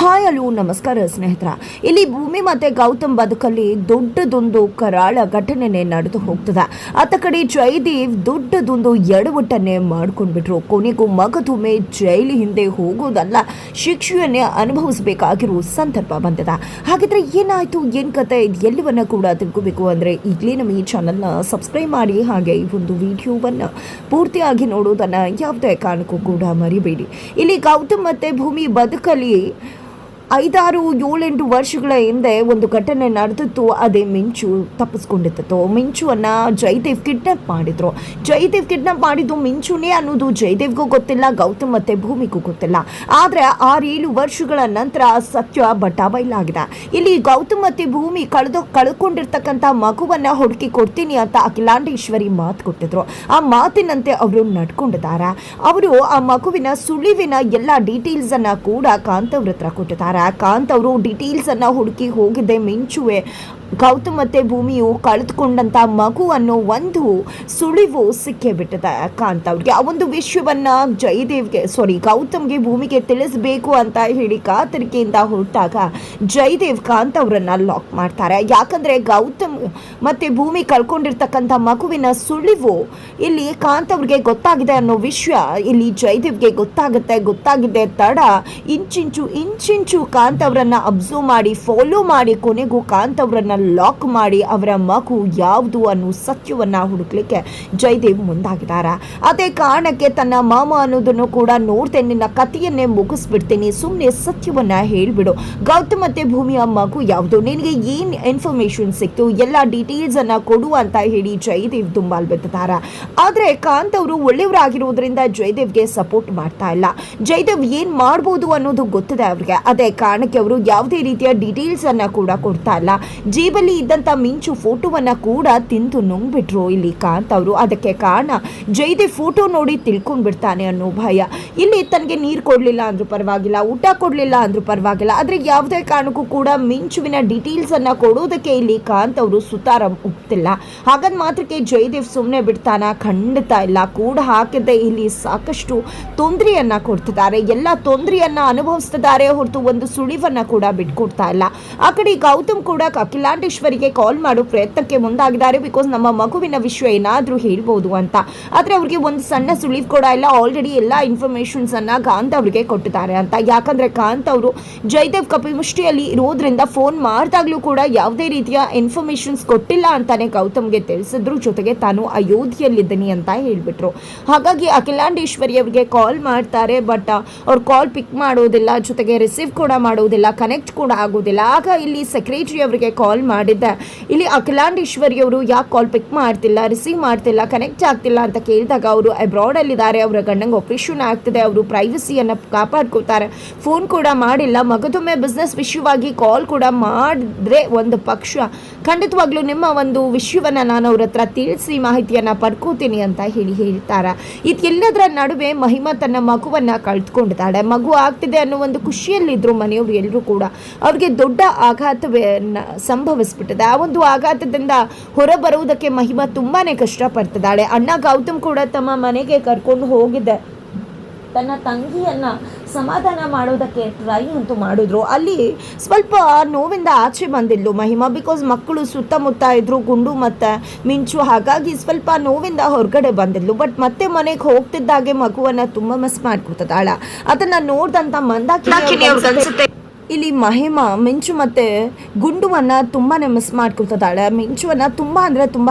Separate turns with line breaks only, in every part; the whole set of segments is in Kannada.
ಹಾಯ್ ಹಲೋ ನಮಸ್ಕಾರ ಸ್ನೇಹಿತರ. ಇಲ್ಲಿ ಭೂಮಿ ಮತ್ತೆ ಗೌತಮ್ ಬದುಕಲ್ಲಿ ದೊಡ್ಡದೊಂದು ಕರಾಳ ಘಟನೆ ನಡೆದು ಹೋಗ್ತದೆ. ಆತ ಕಡೆ ಜಯದೇವ್ ದೊಡ್ಡದೊಂದು ಎಡವಟ್ಟನ್ನೇ ಮಾಡ್ಕೊಂಡ್ಬಿಟ್ರು. ಕೊನೆಗೂ ಮಗದೊಮ್ಮೆ ಜೈಲು ಹಿಂದೆ ಹೋಗೋದಲ್ಲ, ಶಿಕ್ಷೆಯನ್ನೇ ಅನುಭವಿಸಬೇಕಾಗಿರೋ ಸಂದರ್ಭ ಬಂದಿದೆ. ಹಾಗಿದ್ರೆ ಏನಾಯ್ತು, ಏನ್ ಕತೆ, ಎಲ್ಲವನ್ನ ಕೂಡ ತಿಳ್ಕೋಬೇಕು ಅಂದ್ರೆ ಈಗಲೇ ನಮ್ಮ ಈ ಚಾನಲ್ನ ಸಬ್ಸ್ಕ್ರೈಬ್ ಮಾಡಿ, ಹಾಗೆ ಈ ಒಂದು ವಿಡಿಯೋವನ್ನ ಪೂರ್ತಿಯಾಗಿ ನೋಡೋದನ್ನ ಯಾವುದೇ ಕಾರಣಕ್ಕೂ ಕೂಡ ಮರಿಬೇಡಿ. ಇಲ್ಲಿ ಗೌತಮ್ ಮತ್ತೆ ಭೂಮಿ ಬದುಕಲ್ಲಿ 5-6-7-8 ವರ್ಷಗಳ ಹಿಂದೆ ಒಂದು ಘಟನೆ ನಡೆದಿತ್ತು. ಅದೇ ಮಿಂಚು ತಪ್ಪಿಸ್ಕೊಂಡಿತ್ತು. ಮಿಂಚುವನ್ನ ಜಯದೇವ್ ಕಿಡ್ನಾಪ್ ಮಾಡಿದ್ರು. ಜಯದೇವ್ ಕಿಡ್ನಾಪ್ ಮಾಡಿದ್ದು ಮಿಂಚುನೇ ಅನ್ನೋದು ಜಯದೇವ್ಗೂ ಗೊತ್ತಿಲ್ಲ, ಗೌತಮ್ ಮತ್ತೆ ಭೂಮಿಗೂ ಗೊತ್ತಿಲ್ಲ. ಆದ್ರೆ 6-7 ವರ್ಷಗಳ ನಂತರ ಸತ್ಯ ಬಟಾಬೈಲಾಗಿದೆ. ಇಲ್ಲಿ ಗೌತಮ್ ಮತ್ತೆ ಭೂಮಿ ಕಳ್ಕೊಂಡಿರ್ತಕ್ಕಂಥ ಮಗುವನ್ನ ಹುಡುಕಿ ಕೊಡ್ತೀನಿ ಅಂತ ಅಖಿಲಾಂಡೇಶ್ವರಿ ಮಾತು ಕೊಟ್ಟಿದ್ರು. ಆ ಮಾತಿನಂತೆ ಅವರು ನಡ್ಕೊಂಡಿದ್ದಾರೆ. ಅವರು ಆ ಮಗುವಿನ ಸುಳಿವಿನ ಎಲ್ಲ ಡೀಟೇಲ್ಸ್ ಅನ್ನ ಕೂಡ ಕಾಂತ್ ಅವ್ರ ಹತ್ರ ಕೊಟ್ಟಿದ್ದಾರೆ. ಕಾಂತ್ ಅವರು ಡೀಟೇಲ್ಸ್ ಅನ್ನ ಹುಡುಕಿ ಹೋಗಿದ್ದೆ ಮಿಂಚುವೆ ಗೌತಮ್ ಮತ್ತೆ ಭೂಮಿಯು ಕಳೆದುಕೊಂಡಂತ ಮಗು ಅನ್ನೋ ಒಂದು ಸುಳಿವು ಸಿಕ್ಕೇ ಬಿಟ್ಟಿದೆ ಕಾಂತ್ ಅವ್ರಿಗೆ. ಆ ಒಂದು ವಿಷಯವನ್ನ ಗೌತಮ್ಗೆ ಭೂಮಿಗೆ ತಿಳಿಸಬೇಕು ಅಂತ ಹೇಳಿ ಕಾತರಿಕೆಯಿಂದ ಹೊರಟಾಗ ಜಯದೇವ್ ಕಾಂತ್ ಅವರನ್ನ ಲಾಕ್ ಮಾಡ್ತಾರೆ. ಯಾಕಂದ್ರೆ ಗೌತಮ್ ಮತ್ತೆ ಭೂಮಿ ಕಳ್ಕೊಂಡಿರ್ತಕ್ಕಂಥ ಮಗುವಿನ ಸುಳಿವು ಇಲ್ಲಿ ಕಾಂತ್ ಅವ್ರಿಗೆ ಗೊತ್ತಾಗಿದೆ ಅನ್ನೋ ವಿಷಯ ಇಲ್ಲಿ ಜಯದೇವ್ಗೆ ಗೊತ್ತಾಗಿದೆ ತಡ ಇಂಚಿಂಚು ಕಾಂತ್ ಅವರನ್ನ ಅಬ್ಸರ್ವ್ ಮಾಡಿ ಫಾಲೋ ಮಾಡಿ ಕೊನೆಗೂ ಕಾಂತ್ ಅವರನ್ನ ಲಾಕ್ ಮಾಡಿ ಅವರ ಮಗು ಯಾವುದು ಅನ್ನೋ ಸತ್ಯವನ್ನ ಹುಡುಕ್ಲಿಕ್ಕೆ ಜಯದೇವ್ ಮುಂದಾಗಿದ್ದಾರೆ. ಅದೇ ಕಾರಣಕ್ಕೆ ತನ್ನ ಮಾಮ ಅನ್ನೋದನ್ನು ಕೂಡ ನೋಡ್ತೇನೆ, ನಿನ್ನ ಕಥೆಯನ್ನೇ ಮುಗಿಸ್ಬಿಡ್ತೀನಿ, ಸುಮ್ಮನೆ ಸತ್ಯವನ್ನ ಹೇಳ್ಬಿಡು, ಗೌತಮ್ ಮತ್ತೆ ಭೂಮಿಯ ಮಗು ಯಾವುದು, ನಿನಗೆ ಏನ್ ಇನ್ಫಾರ್ಮೇಶನ್ ಸಿಕ್ತು, ಎಲ್ಲ ಡೀಟೇಲ್ಸ್ ಅನ್ನ ಕೊಡು ಅಂತ ಹೇಳಿ ಜಯದೇವ್ ದುಂಬಾಲ್ ಬಿಟ್ಟಿದ್ದಾರೆ. ಆದ್ರೆ ಕಾಂತ್ ಅವರು ಒಳ್ಳೆಯವರಾಗಿರೋದ್ರಿಂದ ಜಯದೇವ್ಗೆ ಸಪೋರ್ಟ್ ಮಾಡ್ತಾ ಇಲ್ಲ. ಜಯದೇವ್ ಏನ್ ಮಾಡ್ಬೋದು ಅನ್ನೋದು ಗೊತ್ತಿದೆ ಅವ್ರಿಗೆ. ಅದೇ ಕಾರಣಕ್ಕೆ ಅವರು ಯಾವುದೇ ರೀತಿಯ ಡೀಟೇಲ್ಸ್ ಅನ್ನ ಕೂಡ ಕೊಡ್ತಾ ಇಲ್ಲ. ಜೇಬಲ್ಲಿ ಇದ್ದಂತ ಮಿಂಚು ಫೋಟೋವನ್ನ ಕೂಡ ತಿಂದು ನುಂಗ್ಬಿಟ್ರು ಇಲ್ಲಿ ಕಾಂತ್ ಅವರು. ಅದಕ್ಕೆ ಕಾರಣ ಜಯದೇವ್ ಫೋಟೋ ನೋಡಿ ತಿಳ್ಕೊಂಡ್ಬಿಡ್ತಾನೆ ಅನ್ನೋ ಭಯ. ಇಲ್ಲಿ ತನಗೆ ನೀರು ಕೊಡ್ಲಿಲ್ಲ ಅಂದ್ರೂ ಪರವಾಗಿಲ್ಲ, ಊಟ ಕೊಡ್ಲಿಲ್ಲ ಅಂದ್ರೂ ಪರವಾಗಿಲ್ಲ, ಆದ್ರೆ ಯಾವುದೇ ಕಾರಣಕ್ಕೂ ಕೂಡ ಮಿಂಚುವಿನ ಡೀಟೇಲ್ಸ್ ಅನ್ನ ಕೊಡೋದಕ್ಕೆ ಇಲ್ಲಿ ಕಾಂತ್ ಅವರು ಸುತಾರ ಒಪ್ತಿಲ್ಲ. ಹಾಗಂದ್ ಮಾತ್ರಕ್ಕೆ ಜಯದೇವ್ ಸುಮ್ಮನೆ ಬಿಡ್ತಾನ? ಖಂಡಿತ ಇಲ್ಲ. ಕೂಡ ಹಾಕಿದ್ದೆ ಇಲ್ಲಿ ಸಾಕಷ್ಟು ತೊಂದರೆಯನ್ನ ಕೊಡ್ತಿದ್ದಾರೆ, ಎಲ್ಲ ತೊಂದರೆಯನ್ನ ಅನುಭವಿಸ್ತಿದ್ದಾರೆ ಹೊರತು ಒಂದು ಸುಳಿವನ್ನ ಕೂಡ ಬಿಟ್ಕೊಡ್ತಾ ಇಲ್ಲ. ಆ ಕಡೆ ಗೌತಮ್ ಕೂಡ ಅಖಿಲಾಂಡೇಶ್ವರಿಗೆ ಕಾಲ್ ಮಾಡೋ ಪ್ರಯತ್ನಕ್ಕೆ ಮುಂದಾಗಿದ್ದಾರೆ. ಬಿಕಾಸ್ ನಮ್ಮ ಮಗುವಿನ ವಿಷಯ ಏನಾದ್ರೂ ಹೇಳ್ಬೋದು ಅಂತ. ಆದ್ರೆ ಅವ್ರಿಗೆ ಒಂದು ಸಣ್ಣ ಸುಳಿವು ಕೂಡ ಇಲ್ಲ. ಆಲ್ರೆಡಿ ಎಲ್ಲ ಇನ್ಫಾರ್ಮೇಶನ್ಸ್ ಅನ್ನ ಕಾಂತ್ ಅವ್ರಿಗೆ ಕೊಟ್ಟಿದ್ದಾರೆ ಅಂತ. ಯಾಕಂದ್ರೆ ಕಾಂತ್ ಅವರು ಜಯದೇವ್ ಕಪಿಮುಷ್ಟಿಯಲ್ಲಿ ಇರೋದ್ರಿಂದ ಫೋನ್ ಮಾಡಿದಾಗ್ಲೂ ಕೂಡ ಯಾವುದೇ ರೀತಿಯ ಇನ್ಫಾರ್ಮೇಶನ್ಸ್ ಕೊಟ್ಟಿಲ್ಲ ಅಂತಾನೆ ಗೌತಮ್ಗೆ ತಿಳಿಸಿದ್ರು. ಜೊತೆಗೆ ತಾನು ಅಯೋಧ್ಯೆಯಲ್ಲಿದ್ದೀನಿ ಅಂತ ಹೇಳ್ಬಿಟ್ರು. ಹಾಗಾಗಿ ಅಖಿಲಾಂಡೇಶ್ವರಿ ಅವರಿಗೆ ಕಾಲ್ ಮಾಡ್ತಾರೆ, ಬಟ್ ಅವ್ರು ಕಾಲ್ ಪಿಕ್ ಮಾಡೋದಿಲ್ಲ, ಜೊತೆಗೆ ರಿಸೀವ್ ಕೂಡ ಮಾಡೋದಿಲ್ಲ, ಕನೆಕ್ಟ್ ಕೂಡ ಆಗೋದಿಲ್ಲ. ಆಗ ಇಲ್ಲಿ ಸೆಕ್ರೆಟರಿ ಅವರಿಗೆ ಕಾಲ್ ಮಾಡಿದ್ದೆ. ಇಲ್ಲಿ ಅಖಿಲಾಂಡೇಶ್ವರಿ ಅವರು ಯಾಕೆ ಕಾಲ್ ಪಿಕ್ ಮಾಡ್ತಿಲ್ಲ, ರಿಸೀವ್ ಮಾಡ್ತಿಲ್ಲ, ಕನೆಕ್ಟ್ ಆಗ್ತಿಲ್ಲ ಅಂತ ಕೇಳಿದಾಗ ಅವರು ಅಬ್ರಾಡ್ ಅಲ್ಲಿದ್ದಾರೆ, ಅವರ ಗಂಡಂಗೆ ಆಪರೇಷನ್ ಆಗ್ತಿದೆ, ಅವರು ಪ್ರೈವಸಿಯನ್ನು ಕಾಪಾಡ್ಕೋತಾರೆ, ಫೋನ್ ಕೂಡ ಮಾಡಿಲ್ಲ, ಮಗದೊಮ್ಮೆ ಬಿಸ್ನೆಸ್ ವಿಷಯವಾಗಿ ಕಾಲ್ ಕೂಡ ಮಾಡಿದ್ರೆ ಒಂದು ಪಕ್ಷ ಖಂಡಿತವಾಗ್ಲೂ ನಿಮ್ಮ ಒಂದು ವಿಷಯವನ್ನ ನಾನು ಅವ್ರ ಹತ್ರ ತಿಳಿಸಿ ಮಾಹಿತಿಯನ್ನ ಪಡ್ಕೋತೀನಿ ಅಂತ ಹೇಳ್ತಾರೆ. ಇದೆಲ್ಲದರ ನಡುವೆ ಮಹಿಮಾ ತನ್ನ ಮಗುವನ್ನ ಕಳ್ತ್ಕೊಂಡಿದ್ದಾಳೆ. ಮಗು ಆಗ್ತಿದೆ ಅನ್ನೋ ಒಂದು ಖುಷಿಯಲ್ಲಿದ್ರು ಮನೆಯವರು ಎಲ್ಲರೂ ಕೂಡ. ಅವ್ರಿಗೆ ದೊಡ್ಡ ಆಘಾತವೇ ಸಂಭವಿಸ್ಬಿಟ್ಟಿದೆ. ಆ ಒಂದು ಆಘಾತದಿಂದ ಹೊರಬರುವುದಕ್ಕೆ ಮಹಿಮಾ ತುಂಬಾನೇ ಕಷ್ಟಪಡ್ತಿದ್ದಾಳೆ. ಅಣ್ಣ ಗೌತಮ್ ಕೂಡ ತಮ್ಮ ಮನೆಗೆ ಕರ್ಕೊಂಡು ಹೋಗಿದ್ದೆ, ತನ್ನ ತಂಗಿಯನ್ನ ಸಮಾಧಾನ ಮಾಡೋದಕ್ಕೆ ಟ್ರೈ ಅಂತೂ ಮಾಡಿದ್ರು. ಅಲ್ಲಿ ಸ್ವಲ್ಪ ನೋವಿಂದ ಆಚೆ ಬಂದಿದ್ಲು ಮಹಿಮಾ. ಬಿಕಾಸ್ ಮಕ್ಕಳು ಸುತ್ತಮುತ್ತ ಇದ್ರು, ಗುಂಡು ಮತ್ತು ಮಿಂಚು, ಹಾಗಾಗಿ ಸ್ವಲ್ಪ ನೋವಿಂದ ಹೊರಗಡೆ ಬಂದಿದ್ಲು. ಬಟ್ ಮತ್ತೆ ಮನೆಗೆ ಹೋಗ್ತಿದ್ದಾಗೆ ಮಗುವನ್ನ ತುಂಬ ಮಿಸ್ ಮಾಡ್ಕೊತದಾಳ. ಅದನ್ನ ನೋಡ್ದಂತ ಮಂದಾಕಿನಿ ಇಲ್ಲಿ ಮಹಿಮಾ ಮಿಂಚು ಮತ್ತು ಗುಂಡುವನ್ನ ತುಂಬಾ ಮಿಸ್ ಮಾಡ್ಕೊಳ್ತಿದ್ದಾಳೆ. ಮಿಂಚುವನ್ನ ತುಂಬ ಅಂದರೆ ತುಂಬ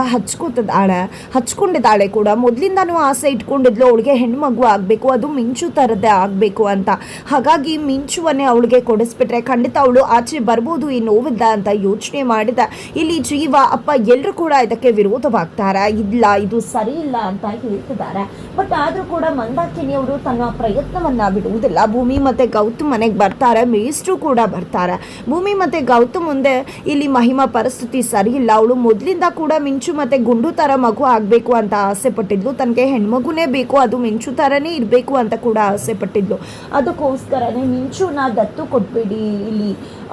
ಹಚ್ಕೊಂಡಿದ್ದಾಳೆ ಕೂಡ. ಮೊದಲಿಂದನೂ ಆಸೆ ಇಟ್ಕೊಂಡಿದ್ಲು ಅವಳಿಗೆ ಹೆಣ್ಮಗು ಆಗಬೇಕು, ಅದು ಮಿಂಚು ಥರದ್ದೇ ಆಗಬೇಕು ಅಂತ. ಹಾಗಾಗಿ ಮಿಂಚುವನ್ನೇ ಅವಳಿಗೆ ಕೊಡಿಸ್ಬಿಟ್ರೆ ಖಂಡಿತ ಅವಳು ಆಚೆ ಬರ್ಬೋದು ಈ ನೋವಿಲ್ಲ ಅಂತ ಯೋಚನೆ ಮಾಡಿದ. ಇಲ್ಲಿ ಜೀವ ಅಪ್ಪ ಎಲ್ಲರೂ ಕೂಡ ಇದಕ್ಕೆ ವಿರೋಧವಾಗ್ತಾರೆ, ಇಲ್ಲ ಇದು ಸರಿ ಇಲ್ಲ ಅಂತ ಹೇಳ್ತಿದ್ದಾರೆ. ಬಟ್ ಆದರೂ ಕೂಡ ಮಂದಾಕಿನಿ ಅವರು ತನ್ನ ಪ್ರಯತ್ನವನ್ನ ಬಿಡುವುದಿಲ್ಲ. ಭೂಮಿ ಮತ್ತು ಗೌತಮ್ ಮನೆಗೆ ಬರ್ತಾರೆ, ಮೇಷ್ಟ್ರು ಕೂಡ ಬರ್ತಾರೆ. ಭೂಮಿ ಮತ್ತೆ ಗೌತಮ್ ಮುಂದೆ ಇಲ್ಲಿ ಮಹಿಮಾ ಪರಿಸ್ಥಿತಿ ಸರಿ ಇಲ್ಲ. ಅವಳು ಮೊದಲಿಂದ ಕೂಡ ಮಿಂಚು ಮತ್ತೆ ಗುಂಡು ತರ ಮಗು ಆಗ್ಬೇಕು ಅಂತ ಆಸೆ ಪಟ್ಟಿದ್ಲು. ತನಗೆ ಹೆಣ್ಮಗುನೇ ಬೇಕು, ಅದು ಮಿಂಚು ತರನೇ ಇರಬೇಕು ಅಂತ ಕೂಡ ಆಸೆ ಪಟ್ಟಿದ್ಲು. ಅದಕ್ಕೋಸ್ಕರನೇ ಮಿಂಚುನ ದತ್ತು ಕೊಟ್ಬಿಡಿ ಇಲ್ಲಿ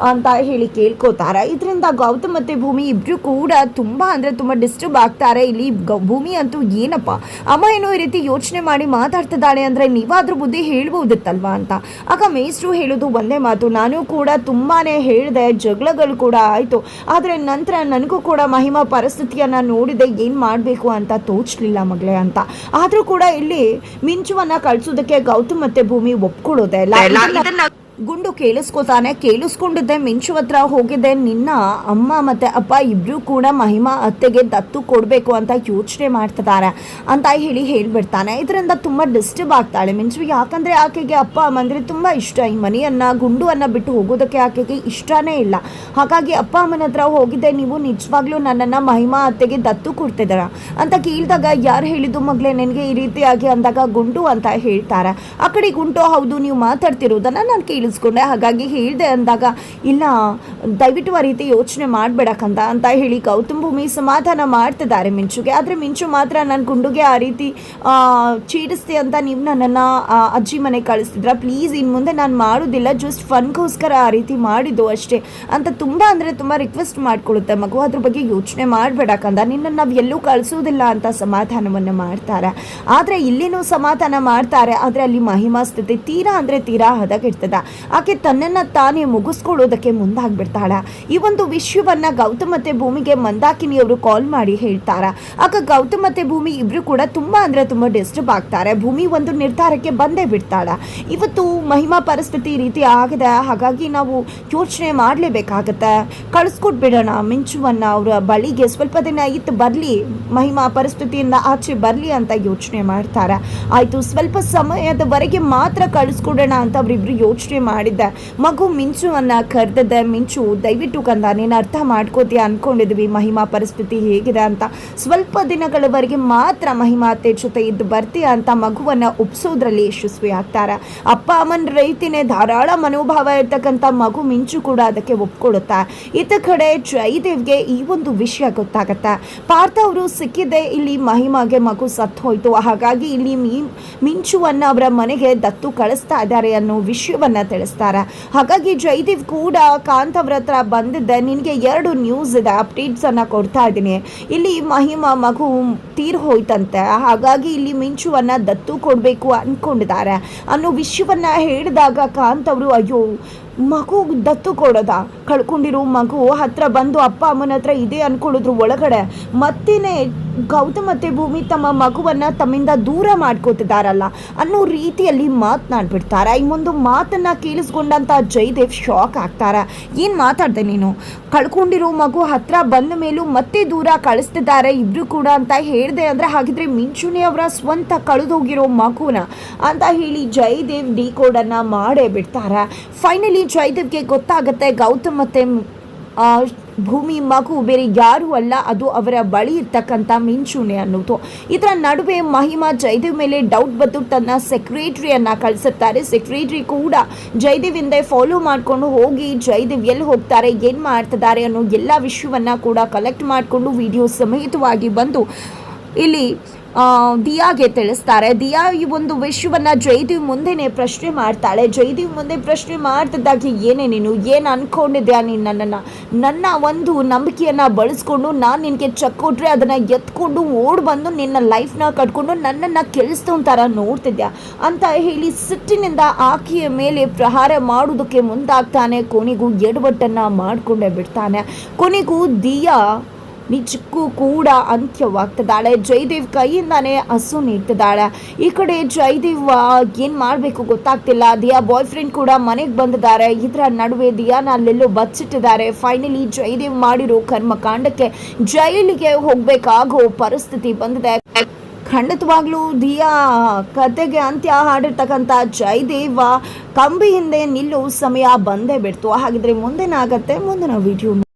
ಅಂತ ಹೇಳಿ ಕೇಳ್ಕೋತಾರೆ. ಇದರಿಂದ ಗೌತಮ್ ಮತ್ತು ಭೂಮಿ ಇಬ್ಬರು ಕೂಡ ತುಂಬ ಅಂದರೆ ತುಂಬ ಡಿಸ್ಟರ್ಬ್ ಆಗ್ತಾರೆ. ಇಲ್ಲಿ ಭೂಮಿ ಅಂತೂ ಏನಪ್ಪ ಅಮ್ಮ ಏನೋ ಈ ರೀತಿ ಯೋಚನೆ ಮಾಡಿ ಮಾತಾಡ್ತಿದ್ದಾಳೆ ಅಂದರೆ ನೀವಾದ್ರೂ ಬುದ್ಧಿ ಹೇಳ್ಬೋದಿತ್ತಲ್ವಾ ಅಂತ. ಆಗ ಮೇಷ್ಟ್ರು ಹೇಳೋದು ಒಂದೇ ಮಾತು, ನಾನು ಕೂಡ ತುಂಬಾ ಹೇಳಿದೆ, ಜಗಳಗಳು ಕೂಡ ಆಯಿತು. ಆದರೆ ನಂತರ ನನಗೂ ಕೂಡ ಮಹಿಮಾ ಪರಿಸ್ಥಿತಿಯನ್ನು ನೋಡಿದೆ, ಏನು ಮಾಡಬೇಕು ಅಂತ ತೋಚಲಿಲ್ಲ ಮಗಳೇ ಅಂತ. ಆದರೂ ಕೂಡ ಇಲ್ಲಿ ಮಿಂಚುವನ್ನು ಕಳಿಸೋದಕ್ಕೆ ಗೌತಮ್ ಮತ್ತು ಭೂಮಿ ಒಪ್ಕೊಳ್ಳೋದೆ ಇಲ್ಲ. ಗುಂಡು ಕೇಳಿಸ್ಕೊಂಡಿದ್ದೆ ಮಿಂಚು ಹತ್ರ ಹೋಗಿದ್ದೆ, ನಿನ್ನ ಅಮ್ಮ ಮತ್ತು ಅಪ್ಪ ಇಬ್ಬರು ಕೂಡ ಮಹಿಮಾ ಅತ್ತೆಗೆ ದತ್ತು ಕೊಡಬೇಕು ಅಂತ ಯೋಚನೆ ಮಾಡ್ತಿದ್ದಾರೆ ಅಂತ ಹೇಳಿಬಿಡ್ತಾನೆ. ಇದರಿಂದ ತುಂಬ ಡಿಸ್ಟರ್ಬ್ ಆಗ್ತಾಳೆ ಮಿಂಚು. ಯಾಕಂದರೆ ಆಕೆಗೆ ಅಪ್ಪ ಅಮ್ಮಂದರೆ ತುಂಬ ಇಷ್ಟ. ಈ ಮನೆಯನ್ನು ಗುಂಡುವನ್ನು ಬಿಟ್ಟು ಹೋಗೋದಕ್ಕೆ ಆಕೆಗೆ ಇಷ್ಟನೇ ಇಲ್ಲ. ಹಾಗಾಗಿ ಅಪ್ಪ ಅಮ್ಮನ ಹತ್ರ ಹೋಗಿದ್ದೆ, ನೀವು ನಿಜವಾಗ್ಲೂ ನನ್ನನ್ನು ಮಹಿಮಾ ಅತ್ತೆಗೆ ದತ್ತು ಕೊಡ್ತಿದ್ದೀರಾ ಅಂತ ಕೇಳಿದಾಗ, ಯಾರು ಹೇಳಿದ್ದು ಮಗಳೇ ನಿನಗೆ ಈ ರೀತಿಯಾಗಿ ಅಂದಾಗ ಗುಂಡು ಅಂತ ಹೇಳ್ತಾರೆ. ಆ ಕಡೆ ಗುಂಡು, ಹೌದು ನೀವು ಮಾತಾಡ್ತಿರೋದನ್ನು ನಾನು ಕೇಳಿಸ್ಕೊಂಡೆ, ಹಾಗಾಗಿ ಹೇಳಿದೆ ಅಂದಾಗ, ಇಲ್ಲ ದಯವಿಟ್ಟು ಆ ರೀತಿ ಯೋಚನೆ ಮಾಡಬೇಡಕ್ಕಂತ ಅಂತ ಹೇಳಿ ಗೌತಮ್ ಭೂಮಿ ಸಮಾಧಾನ ಮಾಡ್ತಿದ್ದಾರೆ ಮಿಂಚುಗೆ. ಆದರೆ ಮಿಂಚು ಮಾತ್ರ, ನನ್ನ ಗುಂಡುಗೆ ಆ ರೀತಿ ಚೀಡಿಸ್ತಿ ಅಂತ ನೀವು ನನ್ನನ್ನು ಅಜ್ಜಿ ಮನೆಗೆ ಕಳಿಸ್ತಿದ್ರ, ಪ್ಲೀಸ್ ಇನ್ನು ಮುಂದೆ ನಾನು ಮಾಡೋದಿಲ್ಲ, ಜಸ್ಟ್ ಫನ್ಗೋಸ್ಕರ ಆ ರೀತಿ ಮಾಡಿದ್ದು ಅಷ್ಟೇ ಅಂತ ತುಂಬ ಅಂದರೆ ತುಂಬ ರಿಕ್ವೆಸ್ಟ್ ಮಾಡ್ಕೊಳ್ಳುತ್ತೆ ಮಗು. ಅದ್ರ ಬಗ್ಗೆ ಯೋಚನೆ ಮಾಡಬೇಡಕ್ಕಂದ, ನಿನ್ನನ್ನು ನಾವು ಎಲ್ಲೂ ಕಳಿಸೋದಿಲ್ಲ ಅಂತ ಸಮಾಧಾನವನ್ನು ಮಾಡ್ತಾರೆ. ಆದರೆ ಇಲ್ಲಿನೂ ಸಮಾಧಾನ ಮಾಡ್ತಾರೆ, ಆದರೆ ಅಲ್ಲಿ ಮಹಿಮಾ ಸ್ಥಿತಿ ತೀರಾ ಅಂದರೆ ತೀರಾ ಹದಗೆಡ್ತದೆ. ಆಕೆ ತನ್ನನ್ನು ತಾನೇ ಮುಗಿಸ್ಕೊಳ್ಳೋದಕ್ಕೆ ಮುಂದಾಗ್ಬಿಡ್ತಾಳೆ. ಈ ಒಂದು ವಿಷಯವನ್ನು ಗೌತಮ್ ಮತ್ತು ಭೂಮಿಗೆ ಮಂದಾಕಿನಿ ಅವರು ಕಾಲ್ ಮಾಡಿ ಹೇಳ್ತಾರೆ. ಆಗ ಗೌತಮ್ ಮತ್ತು ಭೂಮಿ ಇಬ್ಬರು ಕೂಡ ತುಂಬ ಅಂದರೆ ತುಂಬ ಡಿಸ್ಟರ್ಬ್ ಆಗ್ತಾರೆ. ಭೂಮಿ ಒಂದು ನಿರ್ಧಾರಕ್ಕೆ ಬಂದೇ ಬಿಡ್ತಾಳೆ, ಇವತ್ತು ಮಹಿಮಾ ಪರಿಸ್ಥಿತಿ ಈ ರೀತಿ ಆಗಿದೆ, ಹಾಗಾಗಿ ನಾವು ಯೋಚನೆ ಮಾಡಲೇಬೇಕಾಗತ್ತೆ, ಕಳಿಸ್ಕೊಟ್ಬಿಡೋಣ ಮಿಂಚುವನ್ನು ಅವರ ಬಳಿಗೆ, ಸ್ವಲ್ಪ ದಿನ ಇತ್ತು ಬರಲಿ, ಮಹಿಮಾ ಪರಿಸ್ಥಿತಿಯಿಂದ ಆಚೆ ಬರಲಿ ಅಂತ ಯೋಚನೆ ಮಾಡ್ತಾರೆ. ಆಯಿತು, ಸ್ವಲ್ಪ ಸಮಯದವರೆಗೆ ಮಾತ್ರ ಕಳಿಸ್ಕೊಡೋಣ ಅಂತ ಅವರಿಬ್ರು ಯೋಚನೆ ಮಾಡಿದ್ದೆ. ಮಗು ಮಿಂಚುವನ್ನು ಕರೆದಿದ್ದೆ, ಮಿಂಚು ದಯವಿಟ್ಟು ಕಂದ ನೀನು ಅರ್ಥ ಮಾಡ್ಕೋತೀಯ ಅಂದ್ಕೊಂಡಿದ್ವಿ ಮಹಿಮಾ ಪರಿಸ್ಥಿತಿ ಹೇಗಿದೆ ಅಂತ, ಸ್ವಲ್ಪ ದಿನಗಳವರೆಗೆ ಮಾತ್ರ ಮಹಿಮಾ ಅತ್ತೆ ಜೊತೆ ಇದ್ದು ಬರ್ತೀಯ ಅಂತ ಮಗುವನ್ನು ಒಪ್ಸೋದ್ರಲ್ಲಿ ಯಶಸ್ವಿ ಆಗ್ತಾರೆ. ಅಪ್ಪ ಅಮ್ಮನ ರೈತಿನೇ ಧಾರಾಳ ಮನೋಭಾವ ಇರ್ತಕ್ಕಂಥ ಮಗು ಮಿಂಚು ಕೂಡ ಅದಕ್ಕೆ ಒಪ್ಕೊಳ್ಳುತ್ತಾ. ಇತ್ತ ಕಡೆ ಜಯದೇವ್ಗೆ ಈ ಒಂದು ವಿಷಯ ಗೊತ್ತಾಗತ್ತೆ, ಪಾರ್ಥ ಅವರು ಸಿಕ್ಕಿದ್ದೆ ಇಲ್ಲಿ ಮಹಿಮಾಗೆ ಮಗು ಸತ್ತು ಹೋಯ್ತು, ಹಾಗಾಗಿ ಇಲ್ಲಿ ಮಿಂಚುವನ್ನು ಅವರ ಮನೆಗೆ ದತ್ತು ಕಳಿಸ್ತಾ ಇದ್ದಾರೆ ಅನ್ನೋ ವಿಷಯವನ್ನು ತಿಳಿಸ್ತಾರೆ. ಹಾಗಾಗಿ ಜಯದೇವ್ ಕೂಡ ಕಾಂತ್ ಅವ್ರ ಹತ್ರ ಬಂದಿದ್ದೆ, ನಿನಗೆ 2 ನ್ಯೂಸ್ ಇದೆ, ಅಪ್ಡೇಟ್ಸನ್ನು ಕೊಡ್ತಾ ಇದ್ದೀನಿ. ಇಲ್ಲಿ ಮಹಿಮಾ ಮಗು ತೀರ್ ಹೋಯ್ತಂತೆ, ಹಾಗಾಗಿ ಇಲ್ಲಿ ಮಿಂಚುವನ್ನು ದತ್ತು ಕೊಡಬೇಕು ಅಂದ್ಕೊಂಡಿದ್ದಾರೆ ಅನ್ನೋ ವಿಷಯವನ್ನು ಹೇಳಿದಾಗ ಕಾಂತ್ ಅವರು, ಅಯ್ಯೋ ಮಗು ದತ್ತು ಕೊಡೋದ, ಕಳ್ಕೊಂಡಿರೋ ಮಗು ಹತ್ರ ಬಂದು ಅಪ್ಪ ಅಮ್ಮನ ಹತ್ರ ಇದೆ ಅಂದ್ಕೊಳ್ಳೋದ್ರ ಒಳಗಡೆ ಮತ್ತೇನೆ ಗೌತಮ್ ಮತ್ತು ಭೂಮಿ ತಮ್ಮ ಮಗುವನ್ನು ತಮ್ಮಿಂದ ದೂರ ಮಾಡ್ಕೋತಿದ್ದಾರಲ್ಲ ಅನ್ನೋ ರೀತಿಯಲ್ಲಿ ಮಾತನಾಡ್ಬಿಡ್ತಾರೆ. ಈ ಒಂದು ಮಾತನ್ನು ಕೇಳಿಸ್ಕೊಂಡಂಥ ಜಯದೇವ್ ಶಾಕ್ ಆಗ್ತಾರೆ. ಏನು ಮಾತಾಡ್ದೆ ನೀನು, ಕಳ್ಕೊಂಡಿರೋ ಮಗು ಹತ್ರ ಬಂದ ಮೇಲೂ ಮತ್ತೆ ದೂರ ಕಳಿಸ್ತಿದ್ದಾರೆ ಇಬ್ಬರು ಕೂಡ ಅಂತ ಹೇಳಿದೆ ಅಂದರೆ, ಹಾಗಿದ್ರೆ ಮಿಂಚುನಿ ಅವರ ಸ್ವಂತ ಕಳೆದೋಗಿರೋ ಮಗುನ ಅಂತ ಹೇಳಿ ಜಯದೇವ್ ಡಿಕೋಡನ್ನು ಮಾಡೇ ಬಿಡ್ತಾರೆ. ಫೈನಲಿ ಜಯದೇವ್ಗೆ ಗೊತ್ತಾಗುತ್ತೆ ಗೌತಮ್ ಮತ್ತು ಭೂಮಿ ಮಗು ಬೇರೆ ಯಾರೂ ಅಲ್ಲ, ಅದು ಅವರ ಬಳಿ ಇರ್ತಕ್ಕಂಥ ಮಿಂಚುನೆ ಅನ್ನೋದು. ಇದರ ನಡುವೆ ಮಹಿಮಾ ಜಯದೇವ್ ಮೇಲೆ ಡೌಟ್ ಬಂದು ತನ್ನ ಸೆಕ್ರೆಟ್ರಿಯನ್ನು ಕಳಿಸುತ್ತಾರೆ. ಸೆಕ್ರೆಟ್ರಿ ಕೂಡ ಜಯದೇವ್ ಹಿಂದೆ ಫಾಲೋ ಮಾಡಿಕೊಂಡು ಹೋಗಿ ಜಯದೇವ್ ಎಲ್ಲಿ ಹೋಗ್ತಾರೆ, ಏನು ಮಾಡ್ತಿದ್ದಾರೆ ಅನ್ನೋ ಎಲ್ಲ ವಿಷಯವನ್ನು ಕೂಡ ಕಲೆಕ್ಟ್ ಮಾಡಿಕೊಂಡು ವಿಡಿಯೋ ಸಮೇತವಾಗಿ ಬಂದು ಇಲ್ಲಿ ದಿಯಾಗೆ ತಿಳಿಸ್ತಾರೆ. ದಿಯಾ ಈ ಒಂದು ವಿಷಯವನ್ನು ಜಯದೇವ್ ಮುಂದೆನೇ ಪ್ರಶ್ನೆ ಮಾಡ್ತಾಳೆ. ಜಯದೇವ್ ಮುಂದೆ ಪ್ರಶ್ನೆ ಮಾಡ್ತಿದ್ದಾಗೆ, ಏನೇ ನೀನು ಏನು ಅಂದ್ಕೊಂಡಿದ್ಯಾ, ನೀನು ನನ್ನ ಒಂದು ನಂಬಿಕೆಯನ್ನು ಬಳಸ್ಕೊಂಡು ನಾನು ನಿನಗೆ ಚೆಕ್ ಕೊಟ್ಟರೆ ಅದನ್ನು ಎತ್ಕೊಂಡು ಓಡಿ ಬಂದು ನಿನ್ನ ಲೈಫ್ನ ಕಟ್ಕೊಂಡು ನನ್ನನ್ನು ಕೆಲ್ಸದವನ ಥರ ನೋಡ್ತಿದ್ಯಾ ಅಂತ ಹೇಳಿ ಸಿಟ್ಟಿನಿಂದ ಆಕೆಯ ಮೇಲೆ ಪ್ರಹಾರ ಮಾಡೋದಕ್ಕೆ ಮುಂದಾಗ್ತಾನೆ. ಕೊನೆಗೂ ಎಡವಟ್ಟನ್ನು ಮಾಡಿಕೊಂಡೇ ಬಿಡ್ತಾನೆ. ಕೊನೆಗೂ ದಿಯಾ ನಿಜಕ್ಕೂ ಕೂಡ ಅಂತ್ಯವಾಗ್ತಿದ್ದಾಳೆ. ಜಯದೇವ್ ಕೈಯಿಂದಾನೇ ಹಸು ನೀಡ್ತಿದ್ದಾಳೆ. ಈ ಕಡೆ ಜಯದೇವ್ ಏನು ಮಾಡಬೇಕು ಗೊತ್ತಾಗ್ತಿಲ್ಲ. ದಿಯಾ ಬಾಯ್ ಫ್ರೆಂಡ್ ಕೂಡ ಮನೆಗೆ ಬಂದಿದ್ದಾರೆ. ಇದರ ನಡುವೆ ದಿಯಾನ ಅಲ್ಲೆಲ್ಲೋ ಬಚ್ಚಿಟ್ಟಿದ್ದಾರೆ. ಫೈನಲಿ ಜಯದೇವ್ ಮಾಡಿರೋ ಕರ್ಮಕಾಂಡಕ್ಕೆ ಜೈಲಿಗೆ ಹೋಗಬೇಕಾಗೋ ಪರಿಸ್ಥಿತಿ ಬಂದಿದೆ. ಖಂಡಿತವಾಗ್ಲೂ ದಿಯಾ ಕತೆಗೆ ಅಂತ್ಯ ಹಾಡಿರ್ತಕ್ಕಂಥ ಜಯದೇವ ಕಂಬಿ ಹಿಂದೆ ನಿಲ್ಲೋ ಸಮಯ ಬಂದೇ ಬಿಡ್ತು. ಹಾಗಿದ್ರೆ ಮುಂದೇನಾಗತ್ತೆ ಮುಂದಿನ ವಿಡಿಯೋ